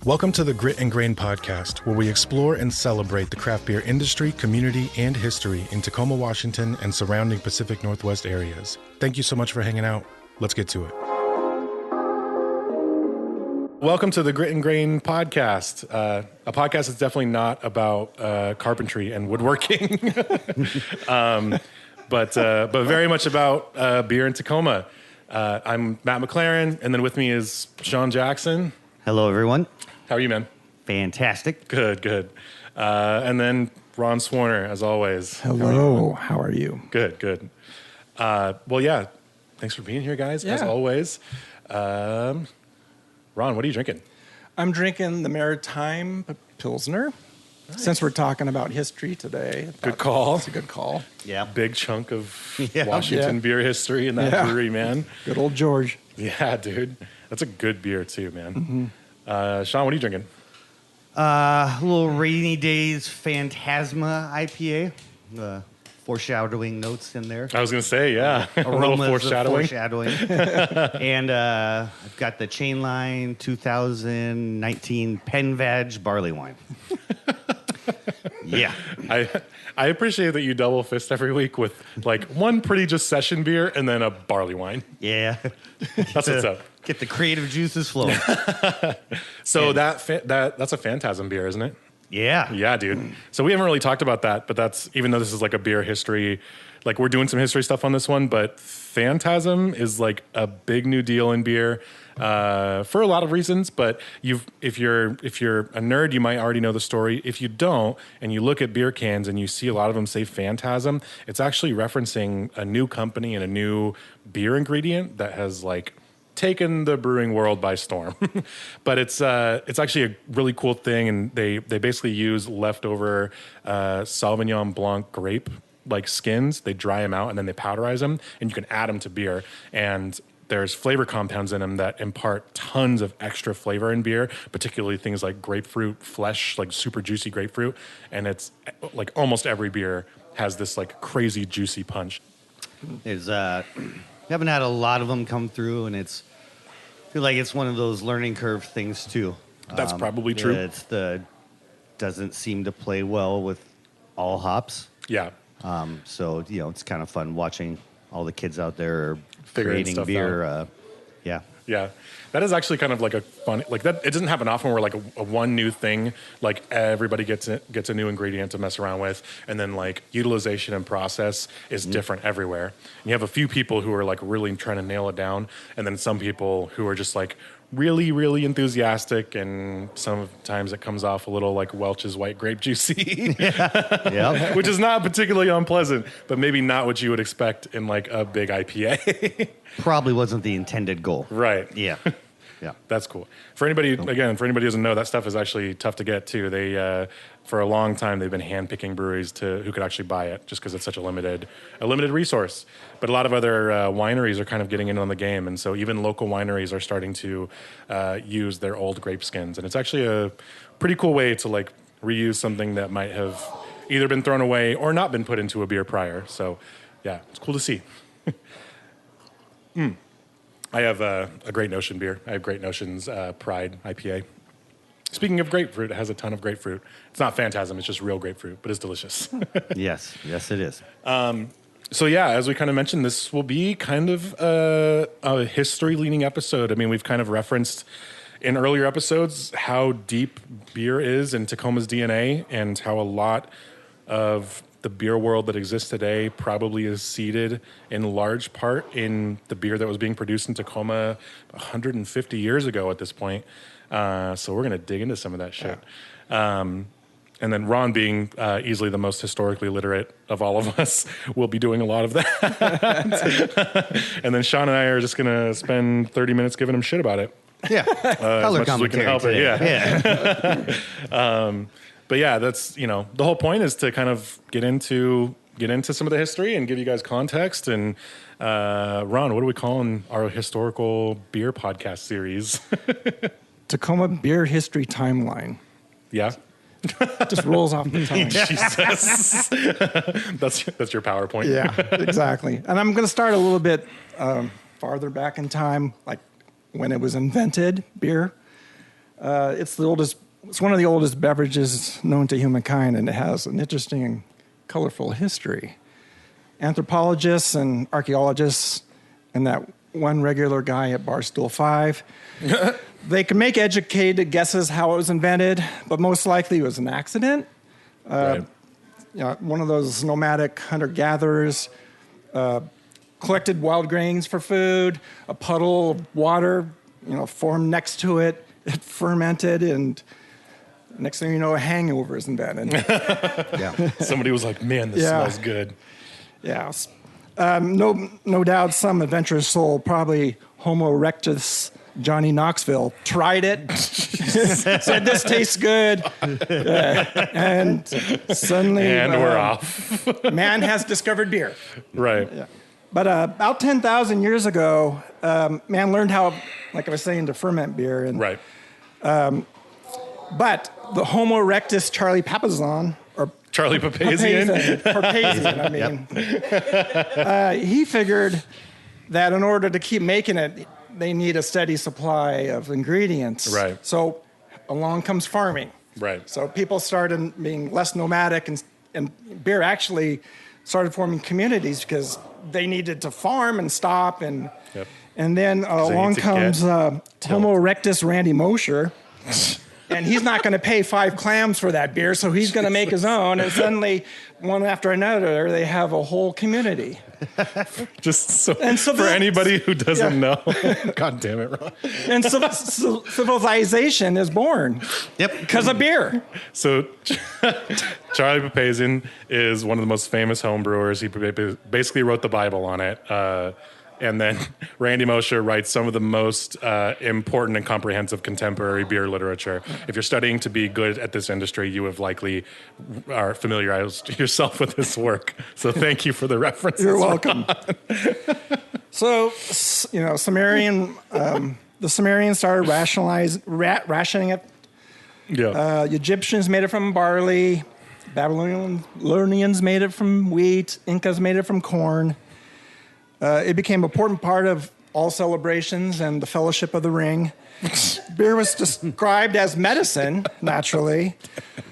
Welcome to the Grit and Grain podcast, where we explore and celebrate the craft beer industry, community, and history in Tacoma, Washington, and surrounding Pacific Northwest areas. Thank you so much for hanging out. Let's get to it. Welcome to the Grit and Grain podcast, a podcast that's definitely not about carpentry and woodworking, but very much about beer in Tacoma. I'm Matt McLaren, and then with me is Sean Jackson. Hello, everyone. How are you, man? Fantastic. Good. And then Ron Swarner, as always. Hello. How are you? Good. Well, yeah. Thanks for being here, guys, as always. Ron, what are you drinking? I'm drinking the Maritime Pilsner. Nice. Since we're talking about history today. Good call. It's a good call. Yeah. Big chunk of Washington beer history in that brewery, man. Good old George. Yeah, dude. That's a good beer, too, man. Mm-hmm. Sean, what are you drinking? A little Rainy Days Phantasma IPA. Foreshadowing notes in there. I was going to say, yeah. A little foreshadowing. And I've got the Chainline 2019 Pen Vag Barley Wine. Yeah. I appreciate that you double fist every week with like one pretty just session beer and then a barley wine. Yeah. That's what's up. Get the creative juices flowing. So that's a Phantasm beer, isn't it? Yeah. Yeah, dude. So we haven't really talked about that, but that's, even though this is like a beer history, like we're doing some history stuff on this one, but Phantasm is like a big new deal in beer for a lot of reasons. But if you're a nerd, you might already know the story. If you don't, and you look at beer cans and you see a lot of them say Phantasm, it's actually referencing a new company and a new beer ingredient that has like taken the brewing world by storm. But it's actually a really cool thing, and they basically use leftover Sauvignon Blanc grape like skins. They dry them out and then they powderize them, and you can add them to beer, and there's flavor compounds in them that impart tons of extra flavor in beer, particularly things like grapefruit flesh, like super juicy grapefruit, and it's like almost every beer has this like crazy juicy punch. There's we haven't had a lot of them come through, and I feel like it's one of those learning curve things too. That's probably true. Doesn't seem to play well with all hops. Yeah. So it's kind of fun watching all the kids out there Figuring creating stuff beer. out. Yeah. That is actually kind of like a fun, like that. It doesn't happen often where like a one new thing, like everybody gets a new ingredient to mess around with, and then like utilization and process is different everywhere. And you have a few people who are like really trying to nail it down, and then some people who are just like really, really enthusiastic, and sometimes it comes off a little like Welch's white grape juicy, which is not particularly unpleasant, but maybe not what you would expect in like a big IPA. Probably wasn't the intended goal. Right. Yeah. That's cool. For anybody who doesn't know, that stuff is actually tough to get too. They, for a long time, they've been handpicking breweries who could actually buy it, just because it's such a limited resource. But a lot of other wineries are kind of getting in on the game, and so even local wineries are starting to use their old grape skins, and it's actually a pretty cool way to like reuse something that might have either been thrown away or not been put into a beer prior. So, yeah, it's cool to see. I have a Great Notion beer. I have Great Notion's Pride IPA. Speaking of grapefruit, it has a ton of grapefruit. It's not Phantasm, it's just real grapefruit, but it's delicious. Yes, it is. So yeah, as we kind of mentioned, this will be kind of a history-leaning episode. I mean, we've kind of referenced in earlier episodes how deep beer is in Tacoma's DNA, and how a lot of the beer world that exists today probably is seated in large part in the beer that was being produced in Tacoma 150 years ago at this point. So we're going to dig into some of that shit. And then Ron, being easily the most historically literate of all of us, will be doing a lot of that. And then Sean and I are just going to spend 30 minutes giving him shit about it. Yeah. Color as much as we can help it. Yeah. But yeah, that's, the whole point is to kind of get into some of the history and give you guys context. And Ron, what are we calling our historical beer podcast series? Tacoma Beer History Timeline. Yeah. Just rolls off the tongue. Jesus. That's your PowerPoint. Yeah, exactly. And I'm going to start a little bit farther back in time, like when it was invented, beer. It's one of the oldest beverages known to humankind, and it has an interesting and colorful history. Anthropologists and archaeologists and that one regular guy at Barstool 5, they can make educated guesses how it was invented, but most likely it was an accident. Right. One of those nomadic hunter-gatherers collected wild grains for food, a puddle of water, formed next to it, it fermented, and next thing you know, a hangover is invented. Yeah. Somebody was like, man, this smells good. Yeah. No doubt some adventurous soul, probably Homo erectus Johnny Knoxville, tried it, said this tastes good, and suddenly... And we're off. Man has discovered beer. Right. Yeah. But about 10,000 years ago, man learned how, like I was saying, to ferment beer. And, Right. But the Homo erectus Charlie Papazian, or Charlie Papazian. He figured that in order to keep making it, they need a steady supply of ingredients. Right. So along comes farming. Right. So people started being less nomadic, and beer actually started forming communities because they needed to farm and stop. And then along comes Homo erectus Randy Mosher. And he's not going to pay 5 clams for that beer, so he's going to make his own. And suddenly, one after another, they have a whole community. Just so for anybody who doesn't know. God damn it, Ron. And civilization is born. Yep. Because of beer. So Charlie Papazian is one of the most famous home brewers. He basically wrote the Bible on it. And then Randy Mosher writes some of the most important and comprehensive contemporary beer literature. If you're studying to be good at this industry, you have likely are familiarized yourself with his work. So thank you for the reference. You're welcome. So, Sumerian, the Sumerians started rationing it. Yeah. Egyptians made it from barley. Babylonians made it from wheat. Incas made it from corn. It became an important part of all celebrations and the Fellowship of the Ring. Beer was described as medicine, naturally.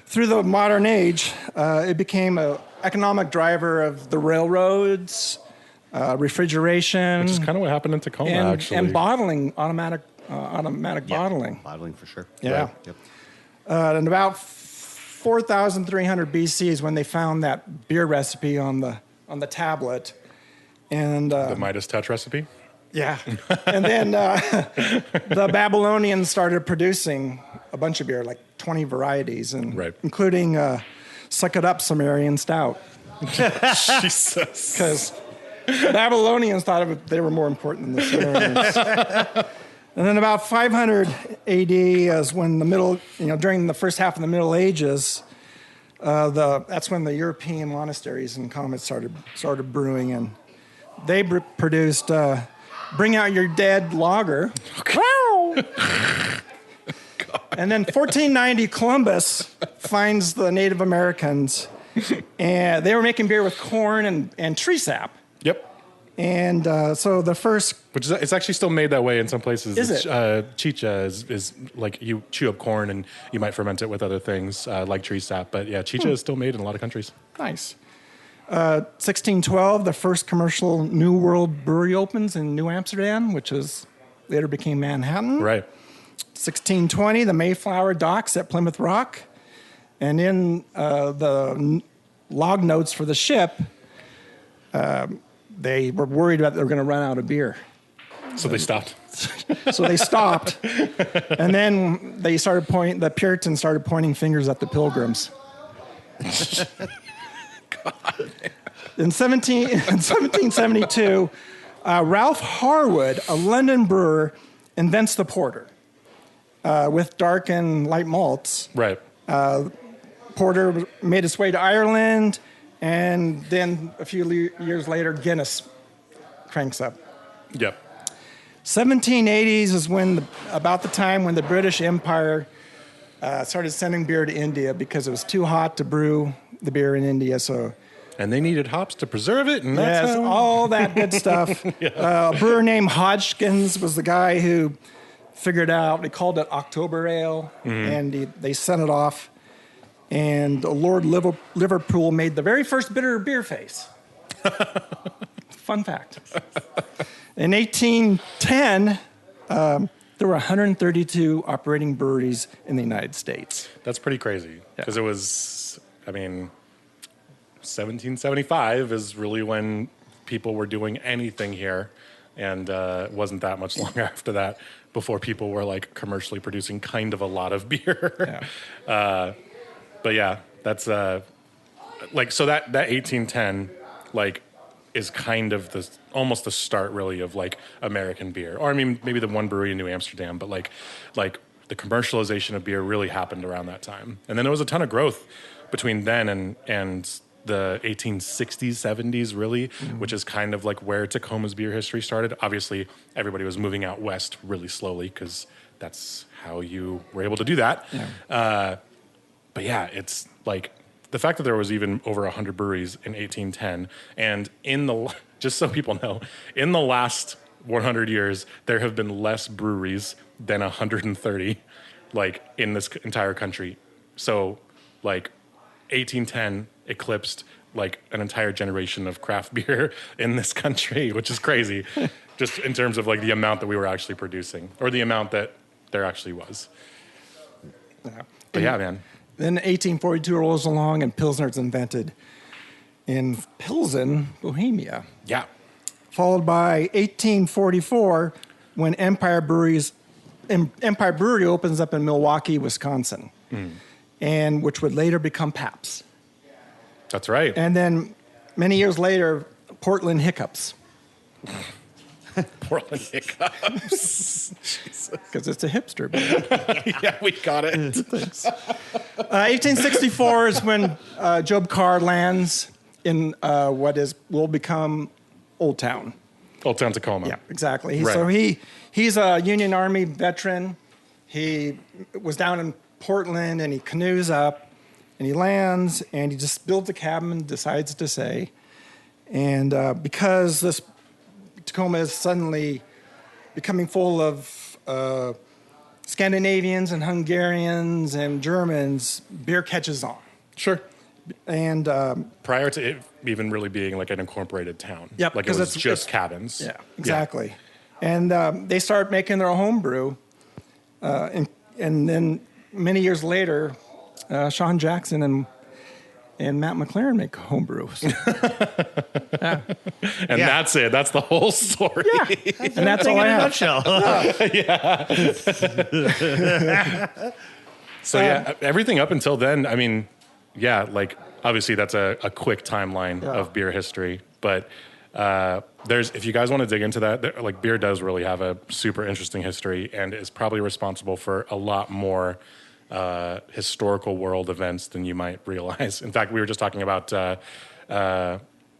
Through the modern age, it became an economic driver of the railroads, refrigeration. Which is kind of what happened in Tacoma, actually. And bottling, automatic bottling. Bottling for sure. Yeah. Right. Yep. And about 4,300 BC is when they found that beer recipe on the tablet. And the Midas touch recipe? Yeah. And then the Babylonians started producing a bunch of beer, like 20 varieties, and including Suck It Up Sumerian Stout. Jesus. Because Babylonians thought they were more important than the Sumerians. And then about 500 AD is when during the first half of the Middle Ages, that's when the European monasteries and convents started brewing, and they produced Bring Out Your Dead lager. And then 1490, Columbus finds the Native Americans, and they were making beer with corn and tree sap. Yep. And so the first... Which it's actually still made that way in some places. Is it? Chicha is like you chew up corn and you might ferment it with other things like tree sap. But yeah, chicha is still made in a lot of countries. Nice. 1612, the first commercial New World brewery opens in New Amsterdam, which later became Manhattan. Right. 1620, the Mayflower docks at Plymouth Rock. And in the log notes for the ship, they were worried that they were going to run out of beer. So they stopped. So they stopped. And then the Puritans started pointing fingers at the Pilgrims. In 1772, Ralph Harwood, a London brewer, invents the porter with dark and light malts. Right. Porter made its way to Ireland, and then a few years later, Guinness cranks up. Yep. 1780s is about the time when the British Empire started sending beer to India because it was too hot to brew the beer in India. And they needed hops to preserve it, and all that good stuff. A brewer named Hodgkins was the guy who figured out, they called it October Ale, and they sent it off. And Lord Liverpool made the very first bitter beer face. Fun fact. In 1810, there were 132 operating breweries in the United States. That's pretty crazy because it was, 1775 is really when people were doing anything here. And it wasn't that much longer after that before people were like commercially producing kind of a lot of beer. But yeah, that's like, so that 1810 like is kind of almost the start really of like American beer. Or I mean, maybe the one brewery in New Amsterdam, but like the commercialization of beer really happened around that time. And then there was a ton of growth between then and the 1860s, 70s, really, which is kind of like where Tacoma's beer history started. Obviously, everybody was moving out west really slowly because that's how you were able to do that. But yeah, it's like the fact that there was even over 100 breweries in 1810, and just so people know, in the last 100 years, there have been less breweries than 130, like in this entire country. So, like 1810 eclipsed like an entire generation of craft beer in this country, which is crazy, just in terms of like the amount that we were actually producing, or the amount that there actually was. But yeah, man. Then 1842 rolls along and Pilsner's invented in Pilsen, Bohemia. Yeah. Followed by 1844 when Empire Brewery opens up in Milwaukee, Wisconsin, and which would later become Pabst. That's right. And then many years later, Portland Hiccups. Portland Hiccups. Because it's a hipster beer. Yeah, we got it. 1864 is when Job Carr lands in what will become Old Town. Old Town Tacoma. Yeah, exactly. Right. So he's a Union Army veteran. He was down in Portland, and he canoes up, and he lands, and he just builds a cabin, decides to stay. And because this Tacoma is suddenly becoming full of Scandinavians and Hungarians and Germans, beer catches on. Sure. And prior to it even really being like an incorporated town. Yep, like it was just cabins. Yeah, exactly. Yeah. And they start making their home brew. And then many years later, Sean Jackson and Matt McLaren make home brews. And that's it. That's the whole story. Yeah. And that's all I have. Nutshell. So yeah, everything up until then, I mean, yeah, like obviously that's a quick timeline of beer history, but if you guys want to dig into that, like beer does really have a super interesting history and is probably responsible for a lot more historical world events than you might realize. In fact, we were just talking about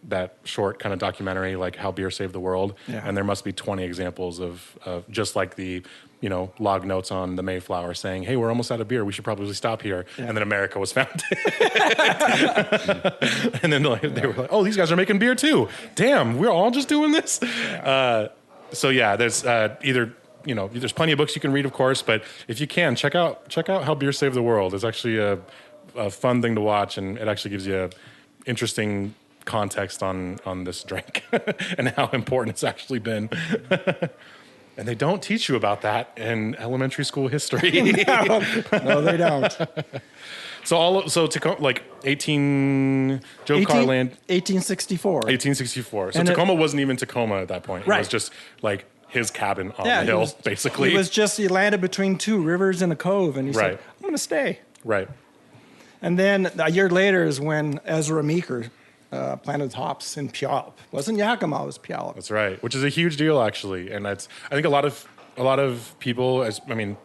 that short kind of documentary, like How Beer Saved the World, and there must be 20 examples of just like the log notes on the Mayflower saying, "Hey, we're almost out of beer. We should probably stop here." And then America was founded. And then they were like, "Oh, these guys are making beer too. Damn, we're all just doing this." So yeah, there's there's plenty of books you can read, of course, but if you can, check out How Beer Saved the World. It's actually a fun thing to watch, and it actually gives you an interesting context on this drink and how important it's actually been. And they don't teach you about that in elementary school history. No, they don't. So Tacoma, like 1864. 1864. So And Tacoma wasn't even Tacoma at that point. Right. It was just like his cabin on the hill, basically. He landed between two rivers in a cove, and he said, "I'm going to stay." Right. And then a year later is when Ezra Meeker planted hops in Puyallup. It wasn't Yakima, it was Puyallup. That's right, which is a huge deal actually, and I think a lot of people,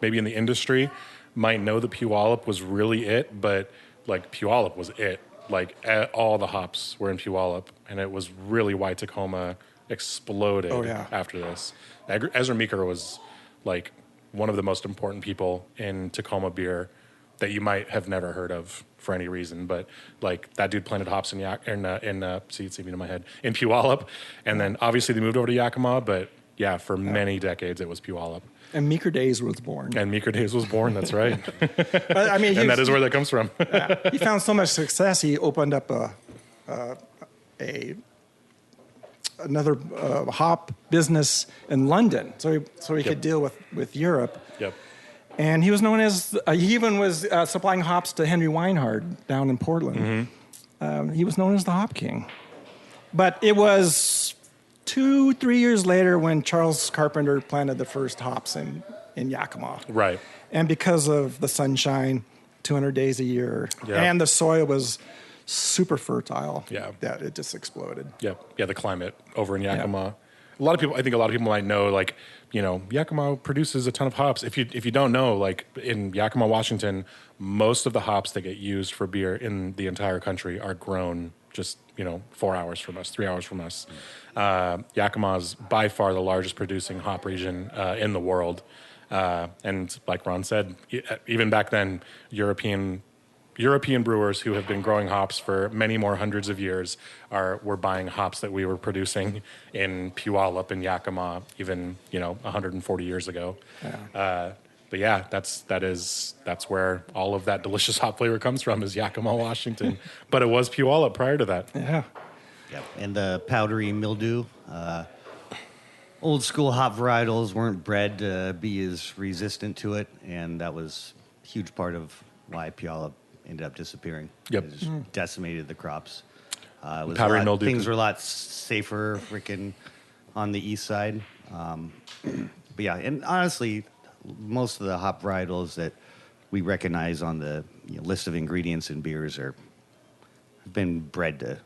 maybe in the industry, might know that Puyallup was really it, but like Puyallup was it. Like all the hops were in Puyallup, and it was really why Tacoma exploded after this. Ezra Meeker was like one of the most important people in Tacoma beer that you might have never heard of for any reason, but like that dude planted hops in Puyallup, and then obviously they moved over to Yakima, but yeah, for many decades it was Puyallup. And Meeker Days was born. And Meeker Days was born, that's right. But, I mean, And that is where that comes from. he found so much success, he opened up another hop business in London, so he could deal with Europe. Yep. And he was known as, he even was supplying hops to Henry Weinhard down in Portland. He was known as the Hop King. But it was 2-3 years later when Charles Carpenter planted the first hops in Yakima. Right. And because of the sunshine, 200 days a year, and the soil was super fertile, that it just exploded. Yep. Yeah, the climate over in Yakima. I think a lot of people might know, like, you know, Yakima produces a ton of hops. If you don't know, like in Yakima, Washington, most of the hops that get used for beer in the entire country are grown just, 4 hours from us, 3 hours from us. Yakima is by far the largest producing hop region in the world. And like Ron said, even back then, European brewers who have been growing hops for many more hundreds of years were buying hops that we were producing in Puyallup and Yakima even 140 years ago. But yeah, that's where all of that delicious hop flavor comes from, is Yakima, Washington. But it was Puyallup prior to that. Yeah. Yep. And the powdery mildew. Old school hop varietals weren't bred to be as resistant to it, and that was a huge part of why Puyallup ended up disappearing. Yep. It just decimated the crops. It was Powdery mildew. Things were a lot safer freaking on the east side. But yeah, and honestly, most of the hop varietals that we recognize on the list of ingredients in beers have been bred to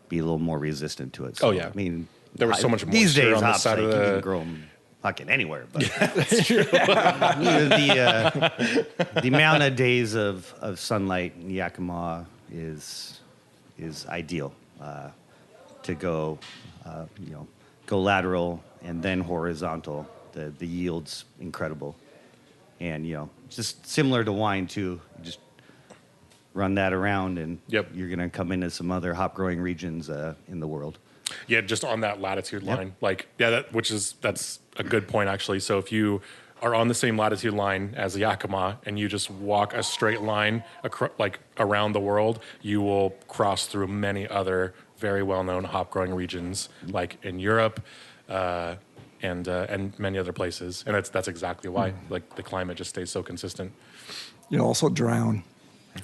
be a little more resistant to it. So, I mean, there was so much moisture these days, on the hops, side like, of you the... can grow them fucking anywhere. But the amount of days of sunlight in Yakima is ideal to go lateral and then horizontal. The yield's incredible, and just similar to wine too. You just run that around, and you're gonna come into some other hop growing regions in the world. Yeah, just on that latitude line. Like, that's a good point, actually. So if you are on the same latitude line as Yakima and you just walk a straight line around the world, you will cross through many other very well-known hop growing regions, like in Europe and many other places. And that's exactly why. Like, the climate just stays so consistent. You'll also drown.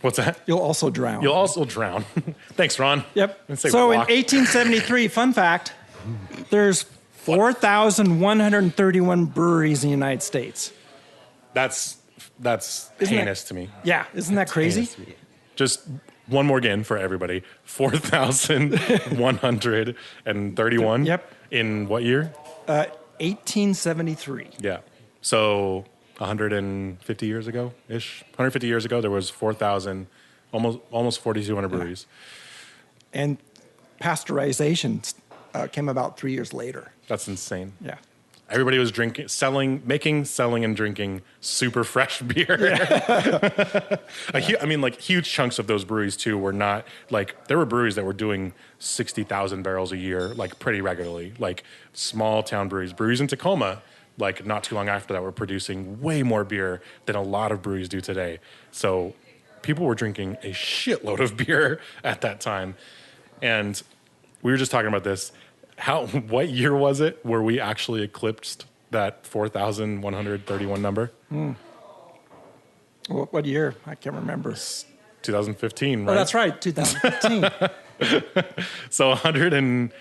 What's that? You'll also drown. You'll also drown. Thanks, Ron. Yep. So in 1873, fun fact, there's 4,131 breweries in the United States. That's heinous to me. Yeah, isn't that crazy? Just one more again for everybody. 4,131. Yep. In what year? 1873. Yeah. So 150 years ago-ish. 150 years ago, there was 4,000, almost 4,200 breweries. And pasteurization came about 3 years later. That's insane. Yeah. Everybody was selling, and drinking super fresh beer. I mean, like, huge chunks of those breweries too were not like, there were breweries that were doing 60,000 barrels a year, like, pretty regularly, like small town breweries in Tacoma. Like, not too long after that, were producing way more beer than a lot of breweries do today. So people were drinking a shitload of beer at that time. And we were just talking about this. What year was it where we actually eclipsed that 4,131 number? What year? I can't remember. 2015, right? Oh, that's right, 2015. So 100 and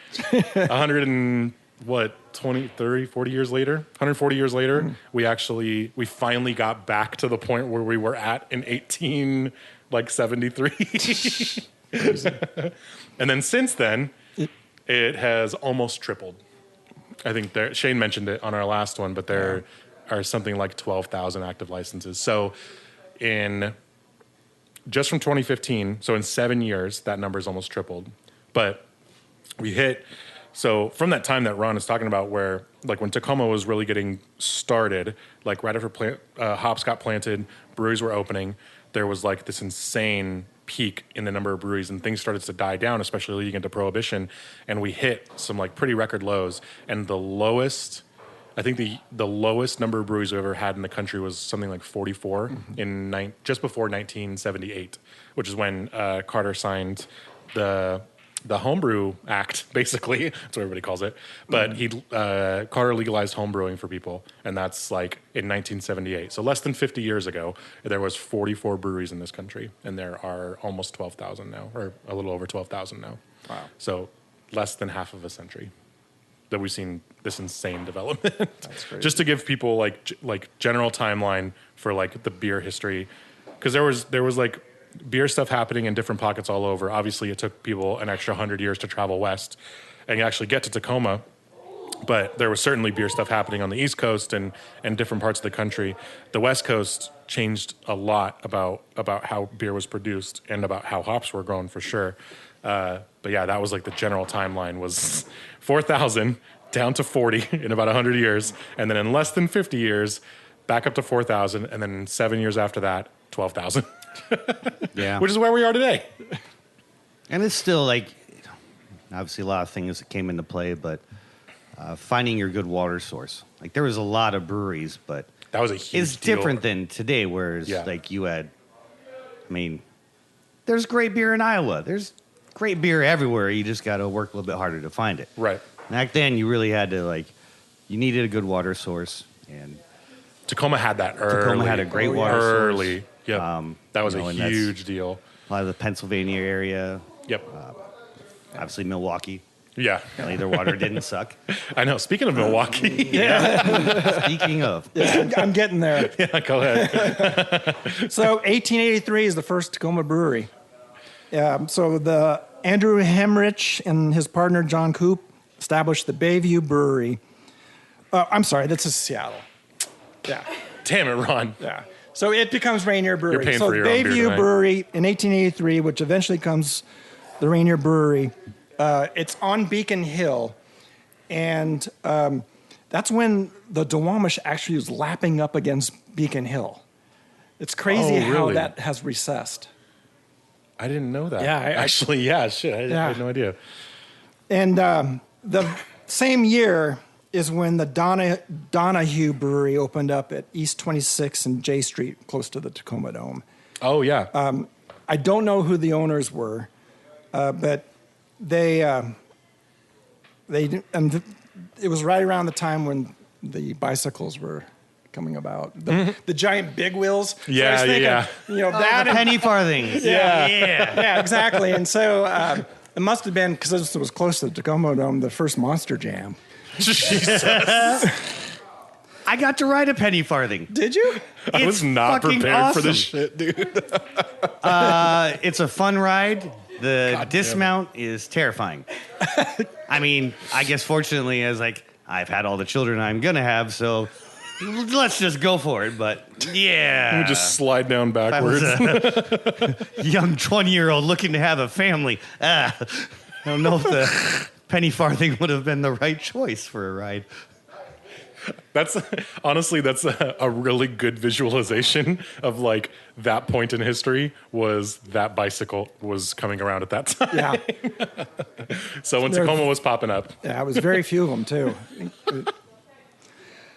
20, 30, 40 years later, 140 years later, we finally got back to the point where we were at in 1873. And then since then, it has almost tripled. I think Shane mentioned it on our last one, but there are something like 12,000 active licenses. So just from 2015, so in 7 years, that number's almost tripled. But so from that time that Ron is talking about, where, like, when Tacoma was really getting started, like right after hops got planted, breweries were opening, there was like this insane peak in the number of breweries, and things started to die down, especially leading into Prohibition, and we hit some like pretty record lows. And the lowest I think the lowest number of breweries we've ever had in the country was something like 44 in just before 1978, which is when Carter signed the Homebrew Act, basically. That's what everybody calls it. But Carter legalized homebrewing for people, and that's like in 1978. So less than 50 years ago, there was 44 breweries in this country, and there are almost 12,000 now, or a little over 12,000 now. Wow. So less than half of a century that we've seen this insane development. That's crazy. Just to give people like general timeline for like the beer history, because there was like beer stuff happening in different pockets all over. Obviously, it took people an extra 100 years to travel west and actually get to Tacoma. But there was certainly beer stuff happening on the East Coast and different parts of the country. The West Coast changed a lot about how beer was produced and about how hops were grown for sure. But yeah, that was like the general timeline was 4,000 down to 40 in about 100 years. And then in less than 50 years, back up to 4,000. And then 7 years after that, 12,000. Yeah. Which is where we are today. And it's still like, obviously a lot of things that came into play, but finding your good water source. Like there was a lot of breweries, but That was a huge it's deal. different than today, whereas Yeah. like you had, I mean, there's great beer in Iowa. There's great beer everywhere. You just got to work a little bit harder to find it. Right. Back then, you really had to you needed a good water source, and Tacoma had that early. Tacoma had a great water early. source. Yep. That was a and that's huge deal. a lot of the Pennsylvania area, Yep. obviously Milwaukee. Yeah. Their water didn't suck. I know. Speaking of Milwaukee. Speaking of, Yeah, I'm getting there. Yeah, go ahead. So 1883 is the first Tacoma brewery. So the Andrew Hemrich and his partner John Coop established the Bayview Brewery. I'm sorry, this is Seattle. Yeah, Damn it, Ron. yeah. So it becomes Rainier Brewery. You're paying so for your own beer Bayview tonight. Brewery in 1883, which eventually becomes the Rainier Brewery. It's on Beacon Hill, and that's when the Duwamish actually was lapping up against Beacon Hill. It's crazy Oh, how really? that has recessed. I didn't know that. Yeah, Actually, yeah, shit. I Yeah. had no idea. And the same year is when the Donahue Brewery opened up at East 26 and J Street, close to the Tacoma Dome. Oh, yeah. I don't know who the owners were, but and it was right around the time when the bicycles were coming about, the giant big wheels. So I was Yeah, thinking, yeah. You know that. and- penny farthings. yeah, exactly. And so it must have been because this was close to the Tacoma Dome, the first Monster Jam. Jesus. I got to ride a penny farthing. Did you? I was It's not fucking prepared for awesome. this shit, dude. It's a fun ride. The dismount is terrifying. I mean, I guess fortunately, as I've had all the children I'm gonna have, so let's just go for it. But yeah, You just slide down I was backwards. a young 20-year-old looking to have a family. I don't know if the penny farthing would have been the right choice for a ride. That's honestly, that's a really good visualization of like that point in history was that bicycle was coming around at that time. Yeah. So when Tacoma was popping up. Yeah, it was very few of them, too.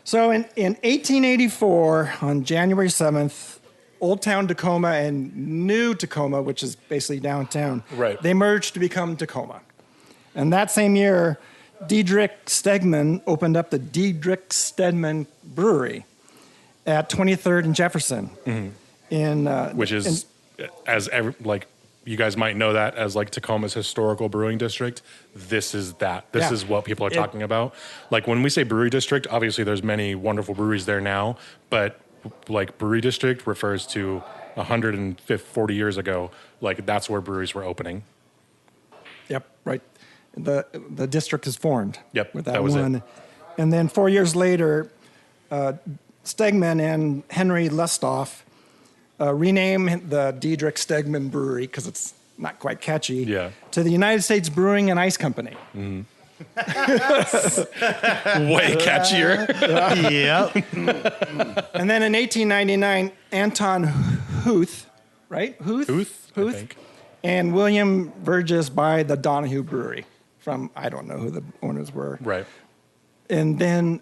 So in 1884, on January 7th, Old Town Tacoma and New Tacoma, which is basically downtown, Right. they merged to become Tacoma. And that same year, Diedrich Stegman opened up the Diedrich Stedman Brewery at 23rd and Jefferson. Which is, like, you guys might know that as like Tacoma's historical brewing district. This is that. This Yeah. is what people are talking about. Like when we say brewery district, obviously there's many wonderful breweries there now, but like brewery district refers to 140 years ago. Like that's where breweries were opening. Yep, right. The district is formed. Yep, with that was it. one. And then 4 years later, Stegman and Henry Lestoff rename the Diedrich Stegman Brewery, because it's not quite catchy, Yeah. to the United States Brewing and Ice Company. Way catchier. Yep. And then in 1899, Anton Huth, right? Huth, I think. And William Burgess buy the Donahue Brewery from, I don't know who the owners were. Right. And then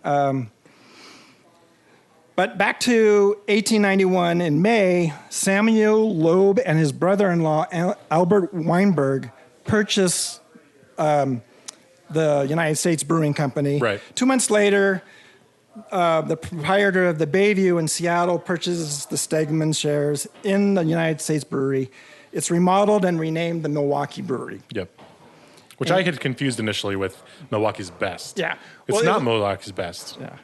But back to 1891 in May, Samuel Loeb and his brother-in-law Albert Weinberg purchased the United States Brewing Company. Right. 2 months later, the proprietor of the Bayview in Seattle purchases the Stegman shares in the United States Brewery. It's remodeled and renamed the Milwaukee Brewery. Yep. Which I had confused initially with Milwaukee's Best. Yeah. It's Well, not Milwaukee's Best. Yeah.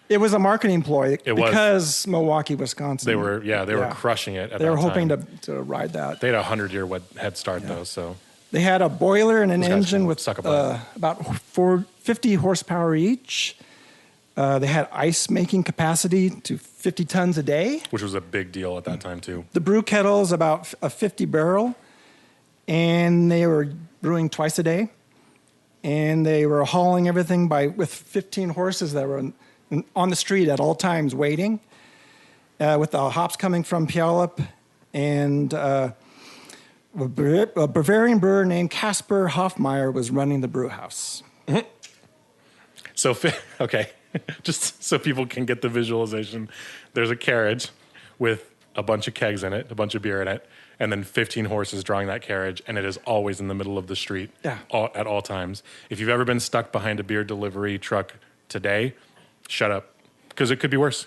It was a marketing ploy It was. because Milwaukee, Wisconsin. They were crushing it at that time. They were hoping to ride that. They had a 100-year head start, though, so. They had a boiler and an Those guys engine can with suck a butt. about 50 horsepower each. They had ice making capacity to 50 tons a day. Which was a big deal at that time, too. The brew kettle is about a 50 barrel, and they were brewing twice a day. And they were hauling everything with 15 horses that were on the street at all times waiting, with the hops coming from Puyallup, and a Bavarian brewer named Caspar Hoffmeyer was running the brew house. So, okay, just so people can get the visualization, there's a carriage with a bunch of kegs in it, a bunch of beer in it, and then 15 horses drawing that carriage, and it is always in the middle of the street at all times. If you've ever been stuck behind a beer delivery truck today, shut up, because it could be worse.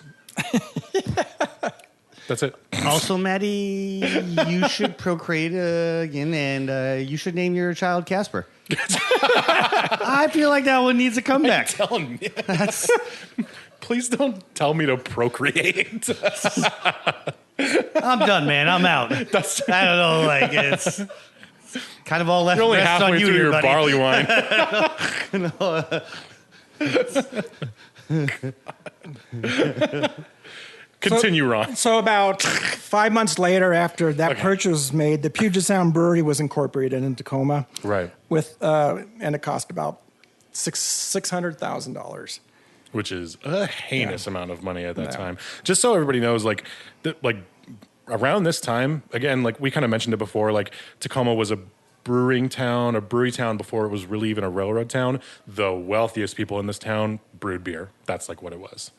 That's it. Also, Maddie, you should procreate again, and you should name your child Casper. I feel like that one needs a comeback. Telling me. Please don't tell me to procreate. I'm done, man. I'm out. I don't know. Like it's kind of all left. You're only rests halfway on you, through your everybody. barley wine. Continue, Ron. So about 5 months later, after that purchase was made, the Puget Sound Brewery was incorporated in Tacoma. Right. And it cost about $600,000. Which is a heinous amount of money at that time. Just so everybody knows, like around this time, again, like we kind of mentioned it before, like Tacoma was a brewery town before it was really even a railroad town. The wealthiest people in this town brewed beer. That's like what it was.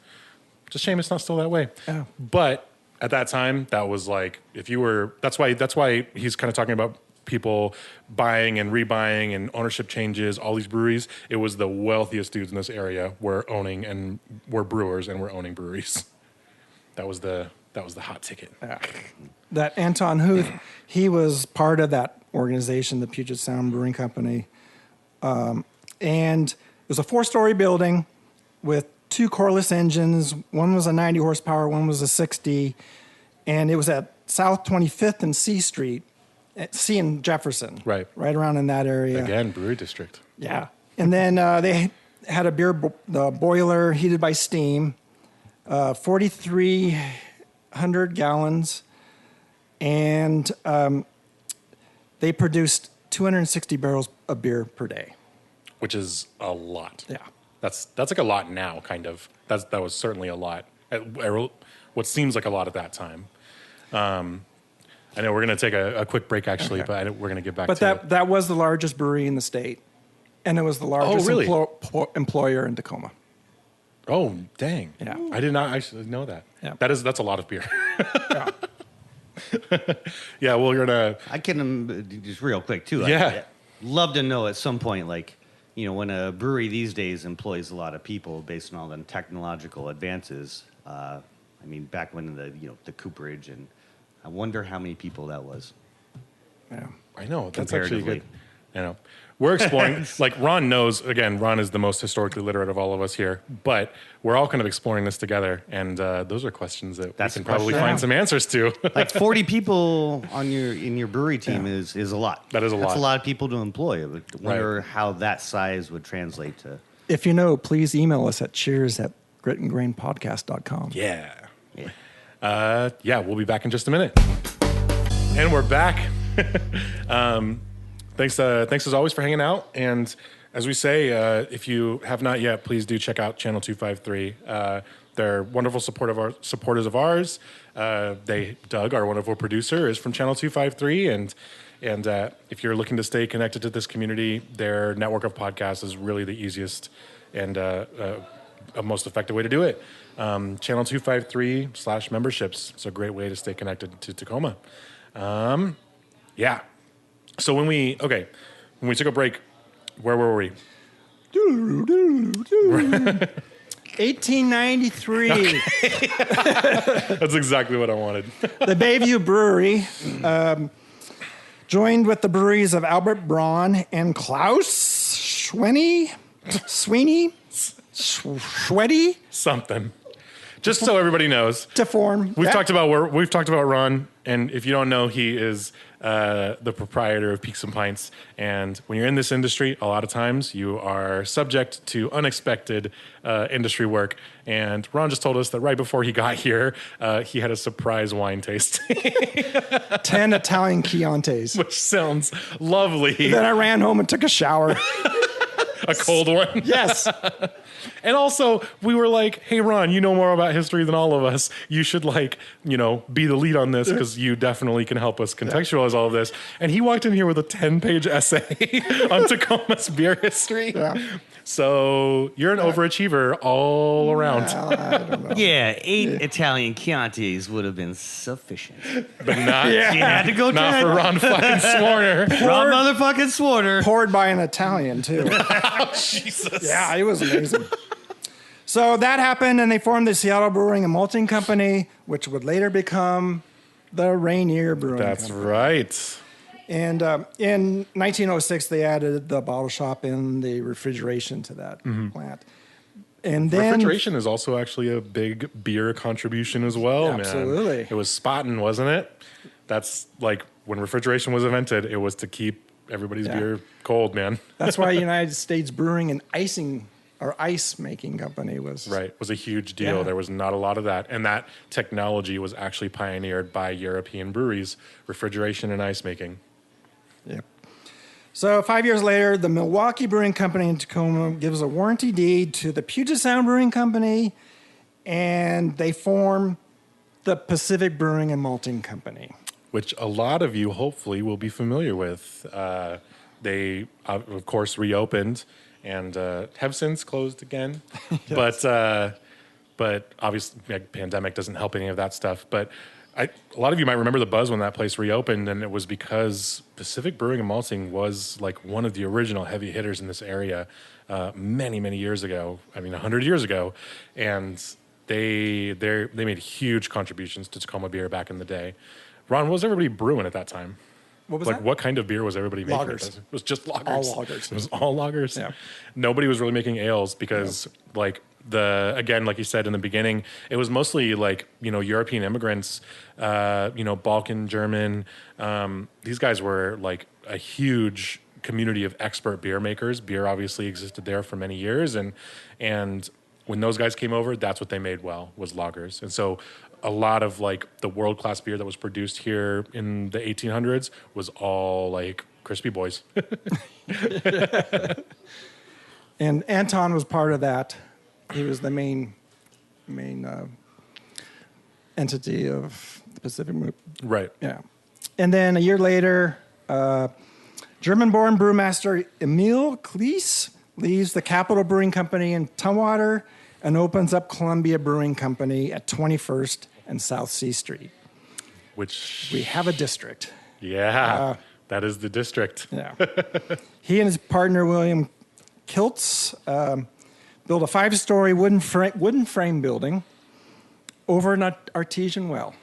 It's a shame it's not still that way. Yeah. But at that time, that was like, that's why he's kind of talking about people buying and rebuying and ownership changes, all these breweries. It was the wealthiest dudes in this area were brewers and were owning breweries. That was the hot ticket. Yeah. That Anton Huth, he was part of that organization, the Puget Sound Brewing Company. And it was a 4-story building with 2 coreless engines. One was a 90 horsepower, one was a 60. And it was at South 25th and C Street. C and Jefferson. Right around in that area. Again, brewery district. Yeah. And then they had a the boiler heated by steam, 4,300 gallons, and they produced 260 barrels of beer per day. Which is a lot. Yeah. That's like a lot now, kind of. That was certainly a lot. What seems like a lot at that time. I know we're going to take a quick break, actually, but we're going to get back to it. But that was the largest brewery in the state, and it was the largest employer in Tacoma. Oh, dang. Yeah. I did not actually know that. Yeah. That's a lot of beer. Yeah. Yeah, well, we're going to... I can, just real quick, too. Yeah. I'd love to know at some point, like, you know, when a brewery these days employs a lot of people based on all the technological advances, I mean, back when the cooperage, and I wonder how many people that was. Yeah. I know. That's actually good. I know. We're exploring, like Ron knows, again, Ron is the most historically literate of all of us here, but we're all kind of exploring this together, and those are questions that we can probably find some answers to. Like 40 people in your brewery team is a lot. That is a lot. That's a lot of people to employ. I wonder how that size would translate to. If you know, please email us at cheers@gritandgrainpodcast.com. Yeah. We'll be back in just a minute. And we're back. Thanks as always for hanging out. And as we say, if you have not yet, please do check out Channel 253. They're wonderful supporters of ours. Doug, our wonderful producer, is from Channel 253. And if you're looking to stay connected to this community, their network of podcasts is really the easiest and a most effective way to do it. Channel 253/memberships. It's a great way to stay connected to Tacoma. Yeah. So when we took a break, where were we? 1893. That's exactly what I wanted. The Bayview Brewery joined with the breweries of Albert Braun and Klaus Sweeney. Something. Just so everybody knows. To form. We've talked about Ron, and if you don't know, he is the proprietor of Peaks and Pints. And when you're in this industry, a lot of times you are subject to unexpected industry work. And Ron just told us that right before he got here, he had a surprise wine tasting. 10 Italian Chiantis. Which sounds lovely. Then I ran home and took a shower. A cold one? Yes. And also, we were like, hey, Ron, you know more about history than all of us. You should, be the lead on this because you definitely can help us contextualize all of this. And he walked in here with a 10-page essay on Tacoma's beer history. Yeah. So you're an overachiever all around. Well, I don't know. Yeah, 8 Italian Chiantis would have been sufficient. But not, You had to go not 10. for Ron fucking Swarner. Ron motherfucking Swarner. Poured by an Italian, too. Oh, Jesus. Yeah, it was amazing. So that happened, and they formed the Seattle Brewing and Malting Company, which would later become the Rainier Brewing That's Company. right. And in 1906, they added the bottle shop and the refrigeration to that plant. And then Refrigeration is also actually a big beer contribution as well, Absolutely. man. It was spotting, wasn't it? That's like when refrigeration was invented, it was to keep everybody's beer cold, man. that's why United States Brewing and Icing or ice making company was Was a huge deal. Yeah. There was not a lot of that. And that technology was actually pioneered by European breweries, refrigeration and ice making. Yep. So 5 years later, the Milwaukee Brewing Company in Tacoma gives a warranty deed to the Puget Sound Brewing Company, and they form the Pacific Brewing and Malting Company. Which a lot of you hopefully will be familiar with. They, of course, reopened and have since closed again. Yes. But obviously, pandemic doesn't help any of that stuff. But a lot of you might remember the buzz when that place reopened, and it was because Pacific Brewing and Malting was like one of the original heavy hitters in this area many, many years ago. 100 years ago. And they made huge contributions to Tacoma beer back in the day. Ron, what was everybody brewing at that time? What was that? What kind of beer was everybody making? Lagers. It was just lagers. All lagers. It was all lagers. Yeah. Nobody was really making ales because, like you said in the beginning, it was mostly European immigrants, Balkan, German. These guys were like a huge community of expert beer makers. Beer obviously existed there for many years, and when those guys came over, that's what they made well, was lagers. And so a lot of the world-class beer that was produced here in the 1800s was all like Crispy Boys. And Anton was part of that. He was the main entity of the Pacific Movement. Right. Yeah. And then a year later, German-born brewmaster Emil Klees leaves the Capital Brewing Company in Tumwater and opens up Columbia Brewing Company at 21st and South C Street. Which We have a district. Yeah, that is the district. Yeah. He and his partner, William Kiltz, built a 5-story wooden frame building over an artesian well.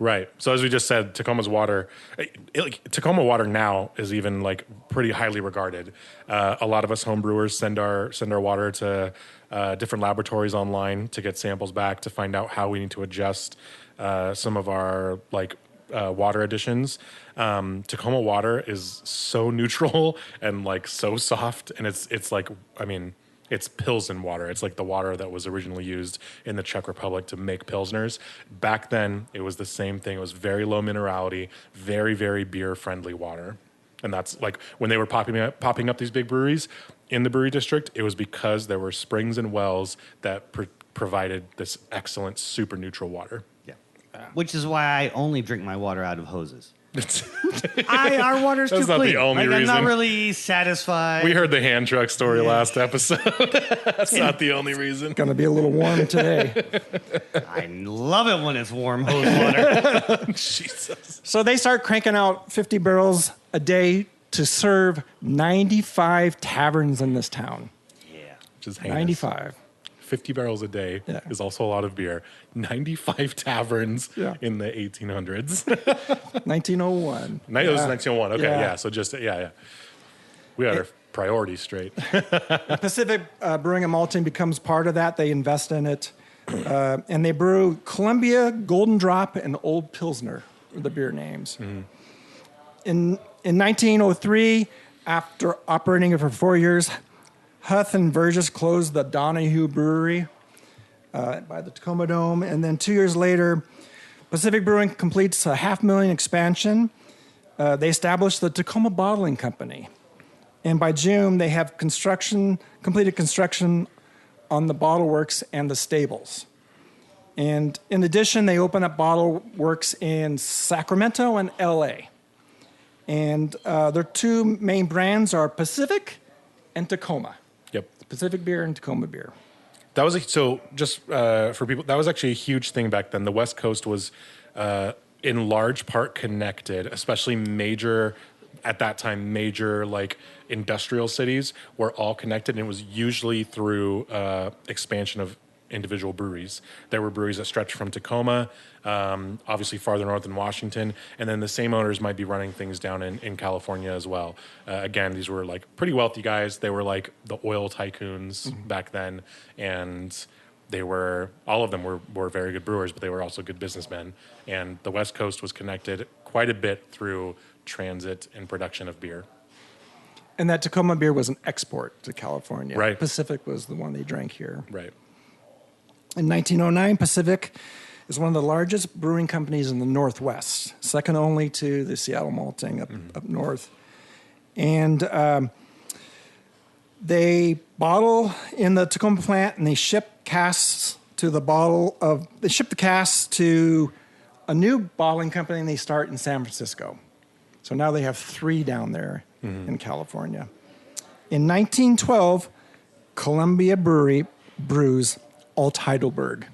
Right. So as we just said, Tacoma's water, Tacoma water now is even pretty highly regarded. A lot of us home brewers send our water to different laboratories online to get samples back to find out how we need to adjust some of our water additions. Tacoma water is so neutral and so soft, and it's Pilsen water. It's like the water that was originally used in the Czech Republic to make Pilsners. Back then, it was the same thing. It was very low minerality, very, very beer-friendly water. And that's when they were popping up these big breweries in the brewery district, it was because there were springs and wells that provided this excellent, super neutral water. Yeah. Which is why I only drink my water out of hoses. Our water's too That's not clean. the only I'm reason. not really satisfied. We heard the hand truck story last episode. That's not the only reason. Going to be a little warm today. I love it when it's warm hose water. Jesus. So they start cranking out 50 barrels a day to serve 95 taverns in this town. Yeah. Which is heinous. 95. 50 barrels a day Yeah. is also a lot of beer. 95 taverns Yeah. in the 1800s. 1901. It was 1901. Okay, Yeah. yeah. So we had our priorities straight. Pacific Brewing and Malting becomes part of that. They invest in it. And they brew Columbia, Golden Drop, and Old Pilsner, are the beer names. In 1903, after operating it for 4 years, Huth and Burgess closed the Donahue Brewery by the Tacoma Dome. And then 2 years later, Pacific Brewing completes a $500,000 expansion. They established the Tacoma Bottling Company. And by June, they have completed construction on the bottle works and the stables. And in addition, they open up bottle works in Sacramento and LA. And their two main brands are Pacific and Tacoma. Yep. Pacific beer and Tacoma beer. That was for people. That was actually a huge thing back then. The West Coast was, in large part, connected, especially at that time, major like industrial cities were all connected, and it was usually through expansion of individual breweries. There were breweries that stretched from Tacoma, obviously farther north in Washington, and then the same owners might be running things down in California as well. Again, these were like pretty wealthy guys. They were like the oil tycoons back then, and all of them were very good brewers, but they were also good businessmen. And the West Coast was connected quite a bit through transit and production of beer. And that Tacoma beer was an export to California. Right. Pacific was the one they drank here. Right. In 1909, Pacific is one of the largest brewing companies in the Northwest, second only to the Seattle Malting up north. And they bottle in the Tacoma plant, and they ship casks to the casks to a new bottling company, and they start in San Francisco. So now they have 3 down there in California. In 1912, Columbia Brewery brews Alt Heidelberg.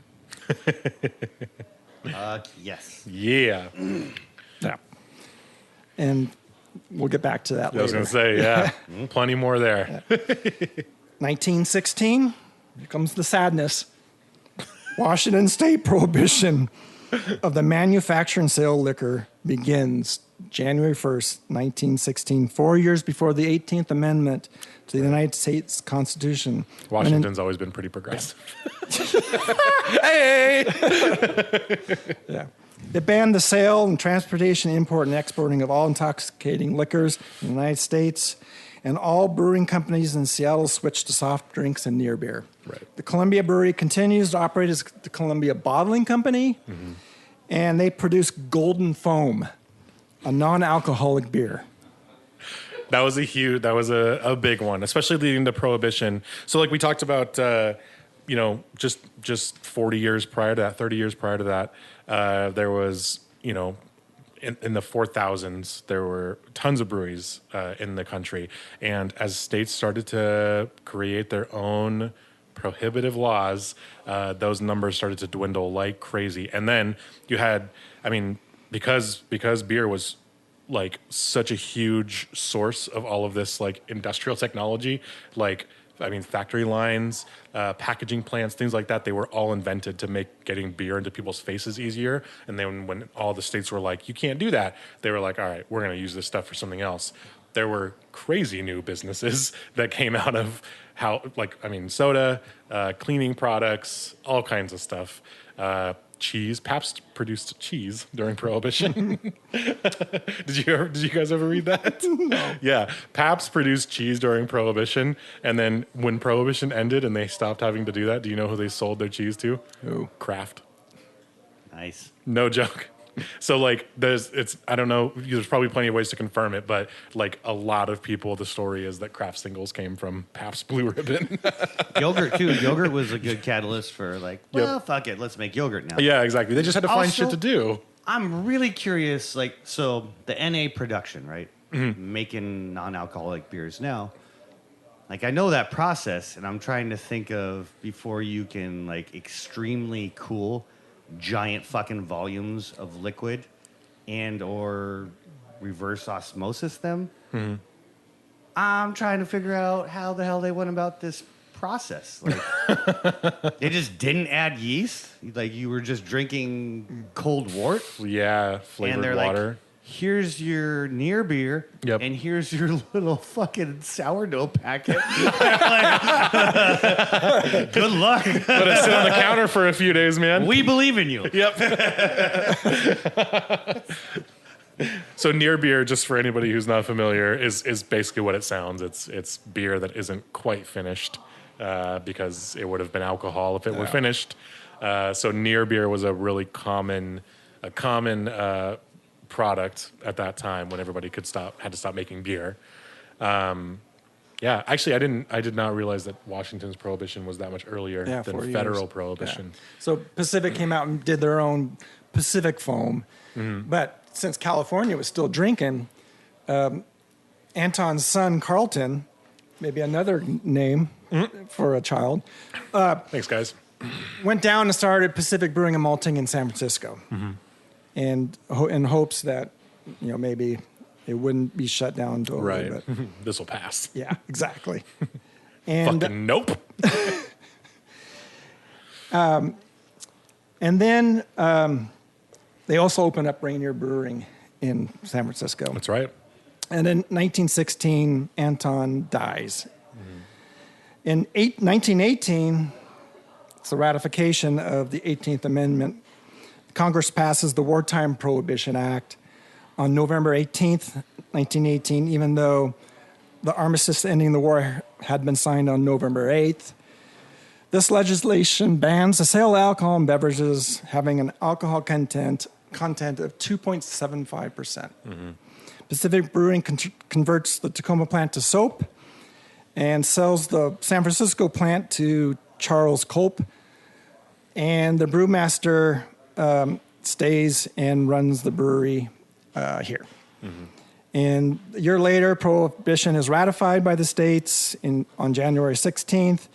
Yes. Yeah. Yeah. And we'll get back to that later. I was going to say, yeah, plenty more there. 1916, here comes the sadness. Washington State prohibition of the manufacture and sale of liquor begins January 1st, 1916, 4 years before the 18th Amendment to the United States Constitution. Washington's always been pretty progressive. Hey! Yeah. It banned the sale and transportation, import, and exporting of all intoxicating liquors in the United States, and all brewing companies in Seattle switched to soft drinks and near beer. Right. The Columbia Brewery continues to operate as the Columbia Bottling Company, and they produce Golden Foam, a non-alcoholic beer. That was a big one, especially leading to Prohibition. So like we talked about, just 40 years prior to that, 30 years prior to that, there was, in the 4000s, there were tons of breweries in the country. And as states started to create their own prohibitive laws, those numbers started to dwindle like crazy. And then you had, because beer was like such a huge source of all of this like industrial technology, factory lines, packaging plants, things like that, they were all invented to make getting beer into people's faces easier. And then when all the states were like, you can't do that, they were like, all right, we're going to use this stuff for something else. There were crazy new businesses that came out of soda, cleaning products, all kinds of stuff. Cheese. Pabst produced cheese during Prohibition. Did you guys ever read that? No. Yeah. Pabst produced cheese during Prohibition, and then when Prohibition ended and they stopped having to do that, do you know who they sold their cheese to? Who? Kraft. Nice. No joke. So there's probably plenty of ways to confirm it, but like a lot of people, the story is that Kraft singles came from Pabst Blue Ribbon. Yogurt too. Yogurt was a good catalyst for fuck it, let's make yogurt now. Yeah, exactly. They just had to find shit to do. I'm really curious, like, so the NA production, right? Making non-alcoholic beers now. Like, I know that process, and I'm trying to think of before you can, like, extremely cool giant fucking volumes of liquid and or reverse osmosis them. I'm trying to figure out how the hell they went about this process. Like, they just didn't add yeast. Like, you were just drinking cold wort. Yeah, And flavored they're water. like, here's your near beer, Yep. and here's your little fucking sourdough packet. Good luck. Let it sit on the counter for a few days, man. We believe in you. Yep. So near beer, just for anybody who's not familiar, is basically what it sounds. It's beer that isn't quite finished because it would have been alcohol if it were finished. So near beer was a really common product at that time when everybody had to stop making beer. Yeah, actually, I did not realize that Washington's prohibition was that much earlier than 4 years. Oh, federal prohibition. Yeah. So Pacific came out and did their own Pacific foam, but since California was still drinking, Anton's son Carlton, maybe another name for a child, Thanks, guys. went down and started Pacific Brewing and Malting in San Francisco, and in hopes that maybe it wouldn't be shut down totally. Right. But, This will pass. yeah, exactly. And Fucking nope. and then they also opened up Rainier Brewing in San Francisco. That's right. And in 1916, Anton dies. In 1918, it's the ratification of the 18th Amendment. Congress passes the Wartime Prohibition Act on November 18th, 1918, even though the armistice ending the war had been signed on November 8th. This legislation bans the sale of alcohol and beverages having an alcohol content of 2.75%. Pacific Brewing converts the Tacoma plant to soap and sells the San Francisco plant to Charles Culp. And the brewmaster stays and runs the brewery here. And a year later, Prohibition is ratified by the states on January 16th,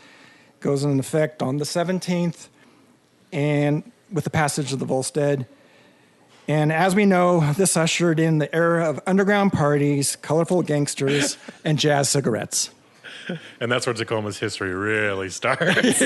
goes into effect on the 17th, and with the passage of the Volstead. And as we know, this ushered in the era of underground parties, colorful gangsters, and jazz cigarettes. And that's where Tacoma's history really starts.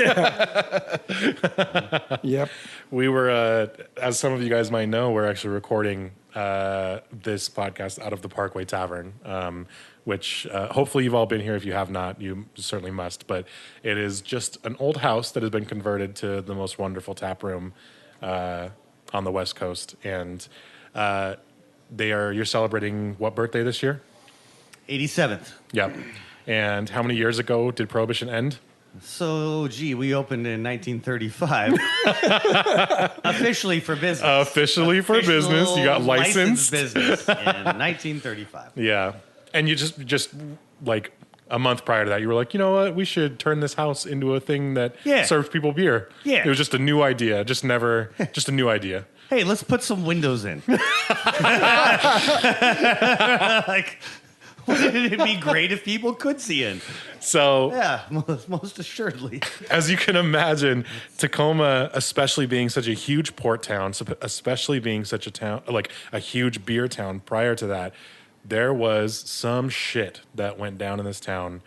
Yep. We were, as some of you guys might know, we're actually recording this podcast out of the Parkway Tavern, which hopefully you've all been here. If you have not, you certainly must. But it is just an old house that has been converted to the most wonderful tap room on the West Coast. And you're celebrating what birthday this year? 87th. Yep. And how many years ago did Prohibition end? So, we opened in 1935. Officially for business. Officially for business. You got licensed. business in 1935. Yeah. And you just like a month prior to that, you were like, you know what? We should turn this house into a thing that serves people beer. Yeah. It was just a new idea. Just a new idea. Hey, let's put some windows in. Like, wouldn't it be great if people could see in? So, Yeah, most assuredly. as you can imagine, Tacoma, especially being such a huge port town, especially being such a town, like a huge beer town prior to that, there was some shit that went down in this town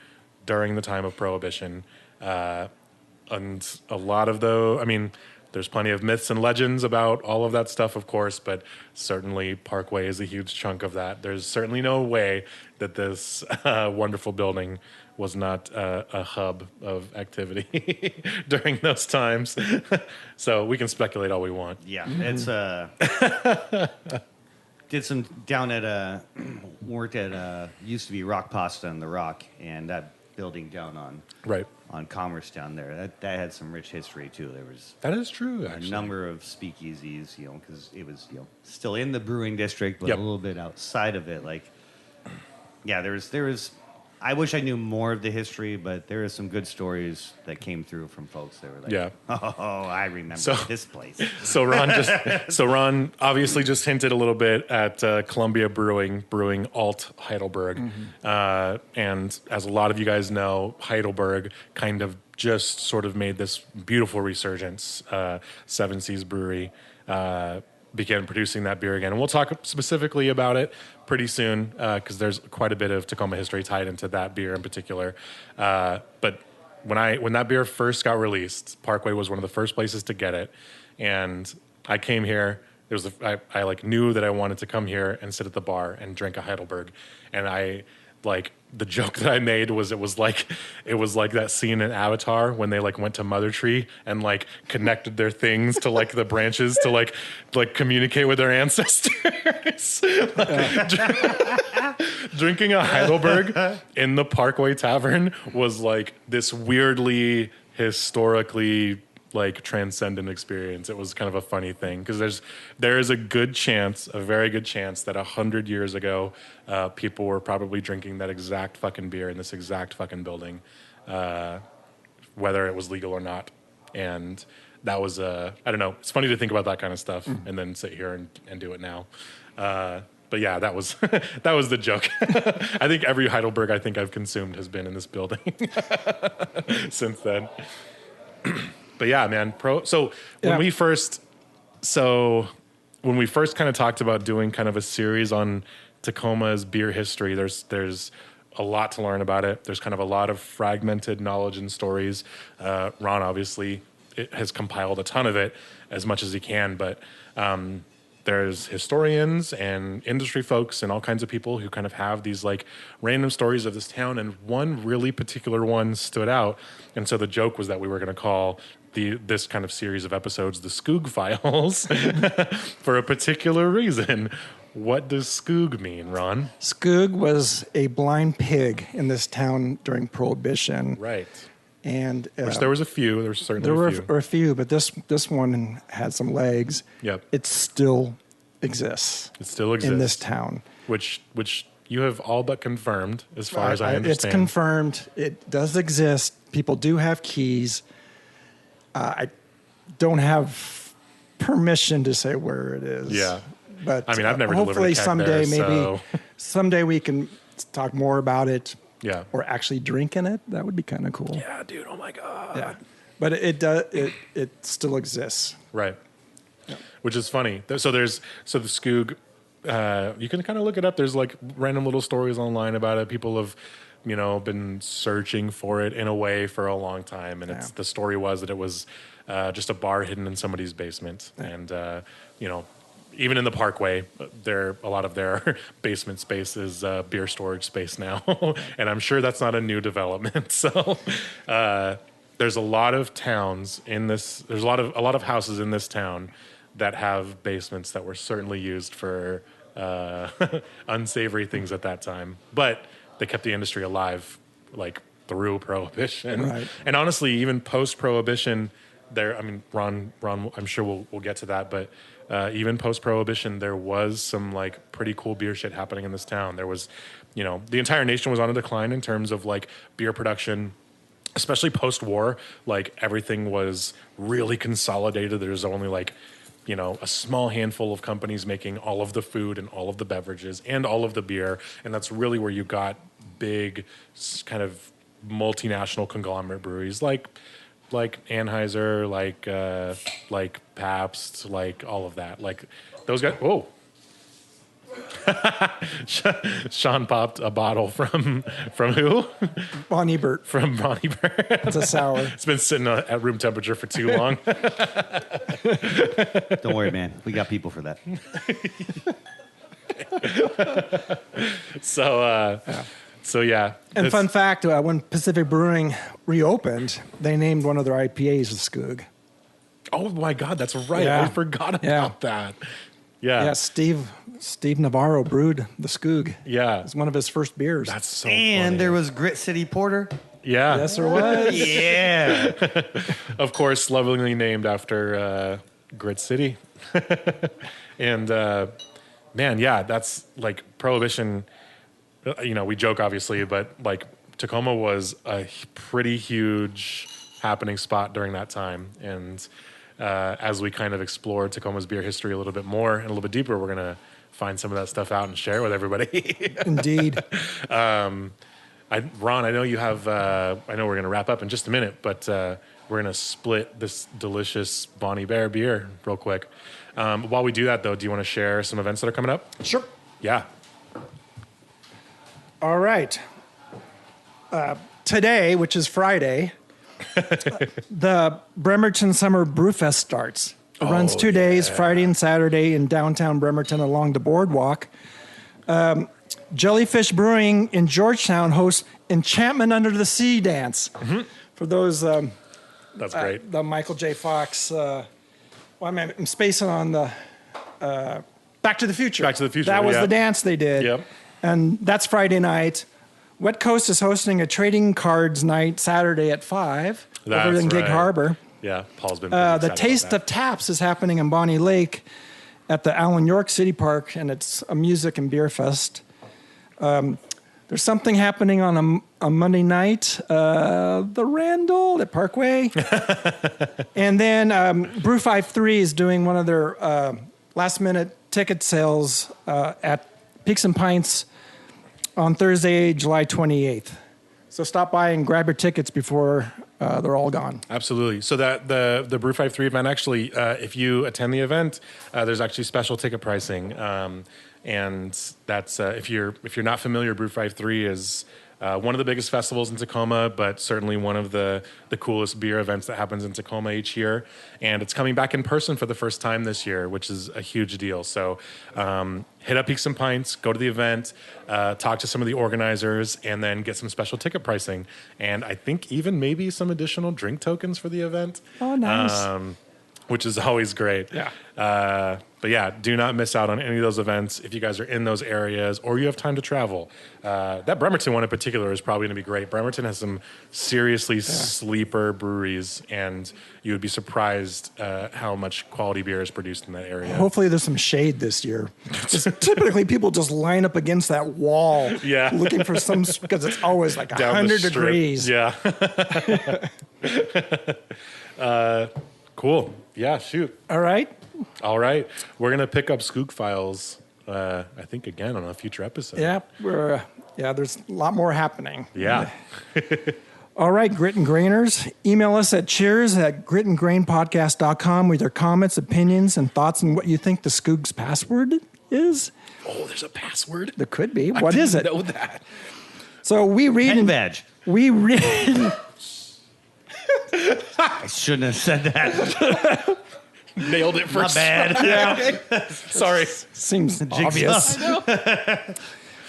during the time of Prohibition. And a lot of there's plenty of myths and legends about all of that stuff, of course, but certainly Parkway is a huge chunk of that. There's certainly no way that this wonderful building was not a hub of activity during those times. So we can speculate all we want. Yeah, it's did some down at worked at used to be Rock Pasta and the Rock, and that building down on Commerce down there that had some rich history too. There was That is true, a actually. number of speakeasies, because it was still in the brewing district, but Yep. a little bit outside of it. Like, yeah, there was I wish I knew more of the history, but there are some good stories that came through from folks that were like, Yeah. oh, I remember this place. So Ron obviously just hinted a little bit at Columbia brewing alt Heidelberg, and as a lot of you guys know, Heidelberg kind of just sort of made this beautiful resurgence. Seven Seas Brewery began producing that beer again, and we'll talk specifically about it pretty soon because there's quite a bit of Tacoma history tied into that beer in particular. But when that beer first got released, Parkway was one of the first places to get it, and I came here. It was I like knew that I wanted to come here and sit at the bar and drink a Heidelberg, and I like the joke that I made was it was like that scene in Avatar when they like went to Mother Tree and like connected their things to like the branches to like communicate with their ancestors. Drinking a Heidelberg in the Parkway Tavern was like this weirdly historically like transcendent experience. It was kind of a funny thing because there is a very good chance that 100 years ago, people were probably drinking that exact fucking beer in this exact fucking building, whether it was legal or not. And that was I don't know. It's funny to think about that kind of stuff and then sit here and do it now. But yeah, that was that was the joke. I think every Heidelberg I think I've consumed has been in this building since then. But yeah, man. When we first kind of talked about doing kind of a series on Tacoma's beer history, there's a lot to learn about it. There's kind of a lot of fragmented knowledge and stories. Ron obviously has compiled a ton of it as much as he can, but there's historians and industry folks and all kinds of people who kind of have these like random stories of this town, and one really particular one stood out. And so the joke was that we were going to call this kind of series of episodes the Skoog Files for a particular reason. What does Skoog mean, Ron? Skoog was a blind pig in this town during Prohibition. Right. And which there was a few. There were certainly a few, but this one had some legs. Yep. It still exists. It still exists in this town. Which you have all but confirmed, as far as I understand. It's confirmed. It does exist. People do have keys. I don't have permission to say where it is. Yeah. But I mean, I've never hopefully delivered a keg there, someday we can talk more about it. Yeah. Or actually drink in it. That would be kind of cool. Yeah, dude. Oh my God. Yeah. But it still exists. Right. Yeah. Which is funny. So the Skoog, you can kind of look it up. There's like random little stories online about it. People have, been searching for it in a way for a long time. And the story was that it was just a bar hidden in somebody's basement. Yeah. And, even in the Parkway, a lot of their basement space is beer storage space now. And I'm sure that's not a new development. So there's a lot of towns in this, there's a lot of houses in this town that have basements that were certainly used for unsavory things at that time. But they kept the industry alive, like through Prohibition. Right. And honestly, even post-Prohibition, Ron, I'm sure we'll get to that, but even post-Prohibition, there was some like pretty cool beer shit happening in this town. There was, the entire nation was on a decline in terms of like beer production, especially post-war. Like everything was really consolidated. There's only like, a small handful of companies making all of the food and all of the beverages and all of the beer. And that's really where you got big kind of multinational conglomerate breweries like Anheuser, like Pabst, like all of that. Like those guys. Whoa. Sean popped a bottle from who? Bon Ebert. From Bon Ebert. It's a sour. It's been sitting at room temperature for too long. Don't worry, man. We got people for that. So yeah. And fun fact, when Pacific Brewing reopened, they named one of their IPAs the Skoog. Oh my God, that's right. Yeah. I forgot about that. Yeah. Yeah, Steve Navarro brewed the Skoog. Yeah. It's one of his first beers. That's so And funny. there was Grit City Porter. Yeah. Yes, there was. Yeah. Of course, lovingly named after Grit City. And man, yeah, that's like Prohibition. We joke obviously, but like Tacoma was a pretty huge happening spot during that time. And as we kind of explored Tacoma's beer history a little bit more and a little bit deeper, we're going to find some of that stuff out and share it with everybody. Indeed. Ron, I know you have, I know we're going to wrap up in just a minute, but we're going to split this delicious Bonnie Bear beer real quick. While we do that, though, do you want to share some events that are coming up? Sure. Yeah. All right. Today, which is Friday, the Bremerton Summer Brewfest starts. It runs 2 days, Friday and Saturday, in downtown Bremerton along the boardwalk. Jellyfish Brewing in Georgetown hosts Enchantment Under the Sea Dance. Mm-hmm. For those... That's great. The Michael J. Fox... I'm spacing on the Back to the Future. Back to the Future, That was the dance they did. Yep. And that's Friday night. Wet Coast is hosting a trading cards night Saturday at 5 over in Gig Harbor. Yeah, Paul's been The Taste of Taps is happening in Bonnie Lake at the Allen York City Park, and it's a music and beer fest. There's something happening on a Monday night, the Randall at Parkway. And then Brew 53 is doing one of their last-minute ticket sales at Peaks and Pints on Thursday, July 28th. So stop by and grab your tickets before they're all gone. Absolutely. So that the Brew 53 event, actually, if you attend the event, there's actually special ticket pricing. And that's if you're not familiar, Brew 53 is one of the biggest festivals in Tacoma, but certainly one of the coolest beer events that happens in Tacoma each year. And it's coming back in person for the first time this year, which is a huge deal. So hit up Peaks and Pints, go to the event, talk to some of the organizers, and then get some special ticket pricing. And I think even maybe some additional drink tokens for the event. Oh, nice. Which is always great. Yeah. But yeah, do not miss out on any of those events if you guys are in those areas or you have time to travel. That Bremerton one in particular is probably going to be great. Bremerton has some seriously sleeper breweries, and you would be surprised how much quality beer is produced in that area. Hopefully there's some shade this year. Typically people just line up against that wall looking for some, because it's always like 100 degrees. Yeah. Cool. Yeah, shoot. All right. We're going to pick up Skoog Files, I think, again on a future episode. Yeah, there's a lot more happening. Yeah. All right, Grit and Grainers. Email us at cheers@gritandgrainpodcast.com with your comments, opinions, and thoughts on what you think the Skoog's password is. Oh, there's a password? There could be. What is it? I didn't know that. So we read... Pen badge. We read... I shouldn't have said that. Nailed it first. Not bad. Yeah. Sorry. Seems obvious.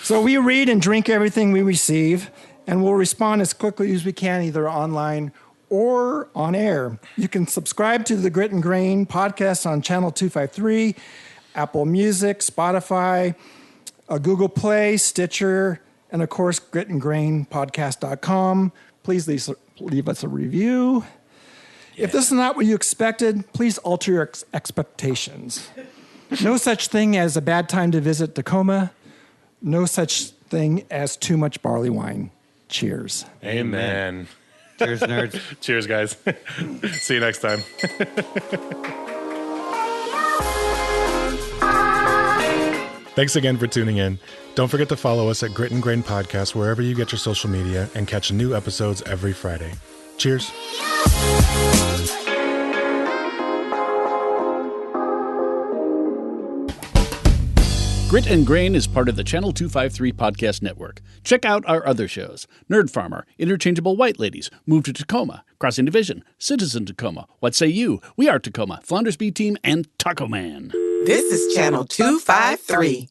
So we read and drink everything we receive, and we'll respond as quickly as we can, either online or on air. You can subscribe to the Grit and Grain podcast on Channel 253, Apple Music, Spotify, Google Play, Stitcher, and of course, gritandgrainpodcast.com. Please leave us a review. Yeah. If this is not what you expected, please alter your expectations. No such thing as a bad time to visit Tacoma. No such thing as too much barley wine. Cheers. Amen. Cheers, nerds. Cheers, guys. See you next time. Thanks again for tuning in. Don't forget to follow us at Grit and Grain Podcast wherever you get your social media and catch new episodes every Friday. Cheers. Grit and Grain is part of the Channel 253 podcast network. Check out our other shows: Nerd Farmer, Interchangeable White Ladies, Move to Tacoma, Crossing Division, Citizen Tacoma, What Say You, We Are Tacoma, Flounders B Team, and Tacoman. This is Channel 253.